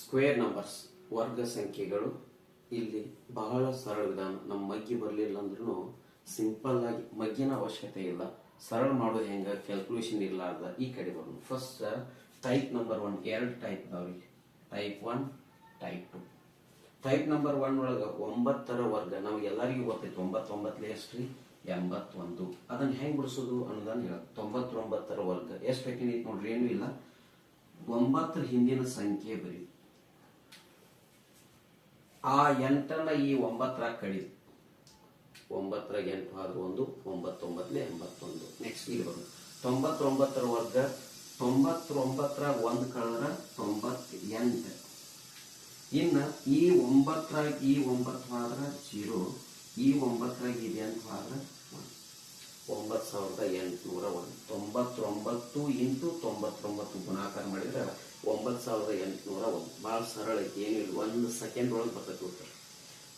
Square numbers ವರ್ಗ ಸಂಖ್ಯೆಗಳು ಇಲ್ಲಿ ಬಹಳ ಸರಳ ವಿಧಾನ. ನಮ್ಮ ಮಗ್ಗಿ ಬರಲಿಲ್ಲ ಅಂದ್ರೂ ಸಿಂಪಲ್ ಆಗಿ ಮಗ್ಗಿನ ಅವಶ್ಯಕತೆ ಇಲ್ಲ, ಸರಳ ಮಾಡೋದು ಹೆಂಗ ಕ್ಯಾಲ್ಕುಲೇಷನ್ ಇರ್ಲಾರ್ದ ಈ ಕಡೆ ಬರೋದು. ಫಸ್ಟ್ ಟೈಪ್ ನಂಬರ್ 1 ಎರಡು ಟೈಪ್ ಇದಾವ್ರಿ, ಟೈಪ್ 1 ಟೈಪ್ 2. ಟೈಪ್ ನಂಬರ್ 1 ಒಳಗ 9ರ ವರ್ಗ ನಮಗೆಲ್ಲರಿಗೂ ಗೊತ್ತೈತಿ. 9 ಎಷ್ಟ್ರಿ? 81. ಅದನ್ನ ಹೆಂಗ್ ಬಿಡಿಸೋದು ಅನ್ನೋದನ್ನ ಹೇಳ. 99ರ ವರ್ಗ ಎಷ್ಟು ಹಾಕಿನಿ ನೋಡ್ರಿ, ಏನು ಇಲ್ಲ, 9ರ ಹಿಂದಿನ ಸಂಖ್ಯೆ ಬರೀ. ಆ 8ನ ಈ 9ರಾಗ ಕಡಿ. 9ರಾಗ 8 ಆದ್ರೂ 1, 9 81. ನೆಕ್ಸ್ಟ್ ಇಲ್ಲಿ ಬರೋದು 99ರ ವರ್ಗ. 99ರಾಗ 1 ಕಳೆದ್ರ 98. ಇನ್ನ ಈ 9ರಾಗ ಈ 9 ಆದ್ರ 0, ಈ 9ರಾಗ ಇದು 8 ಆದ್ರ 1. 9801. 99 ಇಂಟು 99 ಗುಣಾಕಾರ ಮಾಡಿದ್ರೆ 9801. ಬಹಳ ಸರಳ ಐತಿ, ಏನಿಲ್ಲ, 1 ಸೆಕೆಂಡ್ ಒಳಗೆ ಬರ್ತೈತಿ ಉತ್ತರ.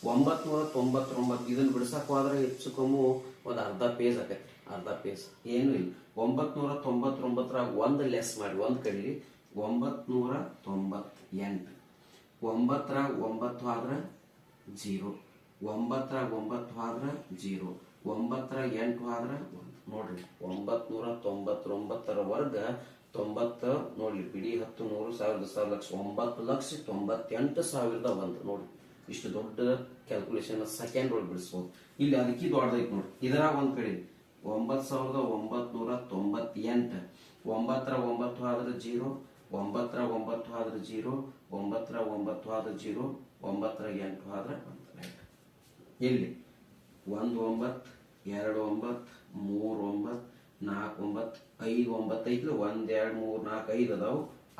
999 ಇದನ್ನ ಬಿಡಿಸಕ್ ಹೋದ್ರೆ ಹೆಚ್ಚು ಕಮ್ಮಿ ಒಂದು ಅರ್ಧ ಪೇಜ್ ಆಗೈತಿ, ಅರ್ಧ ಪೇಜ್. ಏನು ಇಲ್ಲ, 999ರಾಗ 1 ಲೆಸ್ ಮಾಡಿ 1 ಕಡೀರಿ, 998. 9ರಾಗ 9 ಆದ್ರ 0, 9ರಾಗ 9 ಆದ್ರ 0, 9ರಾಗ 8 ಆದ್ರ 1. ನೋಡ್ರಿ 999ರ ವರ್ಗ 90 ನೋಡ್ರಿ, ಬಿಡಿ 10 100 1000 ಲಕ್ಷ 9,98,001. ನೋಡ್ರಿ ಇಷ್ಟು ದೊಡ್ಡ ಕ್ಯಾಲ್ಕುಲೇಷನ್ ಸೆಕೆಂಡ್ ಒಳಗೆ ಬಿಡಿಸ್ಬೋದು. ಇಲ್ಲಿ ಅದಕ್ಕೆ ದೊಡ್ಡದೈತಿ ನೋಡ್ರಿ, ಇದರಾಗ ಒಂದ್ ಕಡೆ 9,998. 9ರಾಗ 9 ಆದ್ರೆ 0, 9ರಾಗ 9 ಆದ್ರೆ 0, 9ರಾಗ 9 ಆದ್ರೆ 0, 9ರಾಗ 8 ಆದ್ರೆ 1. ಇಲ್ಲಿ 1 9 2 9 3 9 4 9 5 9 ಐತಿ. 1 2 3 4 5 ಅದಾವು. ಆ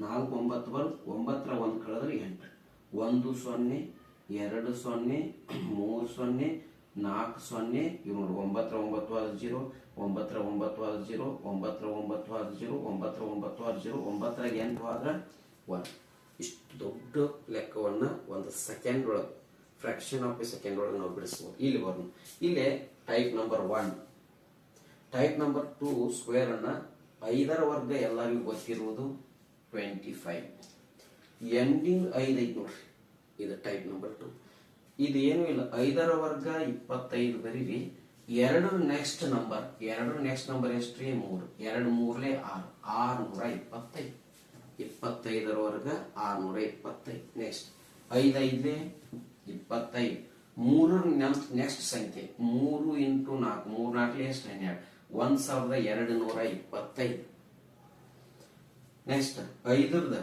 4 9 ಬಂದು 9ರಾಗ 1 ಕಳೆದ್ರೆ 8. 1 0 2 0 3 0 4 0. ಇವ್ ನೋಡಿ 9ರಾಗ 9 ಆದ್ರೆ 0, 9ರಾಗ 9 ಆದ್ರೆ 0, 9ರಾಗ 9 ಆದ್ರೆ 0, 9ರಾಗ 9 ಆದ್ರೆ 0, 9ರಾಗ 8 ಆದ್ರೆ 1. ಇಷ್ಟು ದೊಡ್ಡ ಲೆಕ್ಕವನ್ನ ಒಂದು ಸೆಕೆಂಡ್ ಒಳಗೆ, ಫ್ರಾಕ್ಷನ್ ಆಫ್ ಎ ಸೆಕೆಂಡ್ ಒಳಗೆ ನಾವು ಬಿಡಿಸ್ಬೋದು. ಇಲ್ಲಿ ಬರೋದು ಇಲ್ಲೇ type number 1. Type number 2 square ಅನ್ನ 5ರ ವರ್ಗ ಎಲ್ಲರಿಗೂ ಗೊತ್ತಿರುವುದು 25. ಎಂಡಿಂಗ್ 5 ಐತಿ ನೋಡ್ರಿ, ಇದು ಟೈಪ್ ನಂಬರ್ 2. ಇದು ಏನು ಇಲ್ಲ, 5ರ ವರ್ಗ 25 ಬರೀರಿ. 2 ನೆಕ್ಸ್ಟ್ ನಂಬರ್ ಎಷ್ಟ್ರಿ? 3. 2 3 6, 625. 25ರ ವರ್ಗ 625. ನೆಕ್ಸ್ಟ್ 5 5 25. 3 ನೆಕ್ಸ್ಟ್ ಸಂಖ್ಯೆ 3 ಇಂಟು 4, 3 4 ಎಷ್ಟು? 12. 1225. ನೆಕ್ಸ್ಟ್ 5ರದ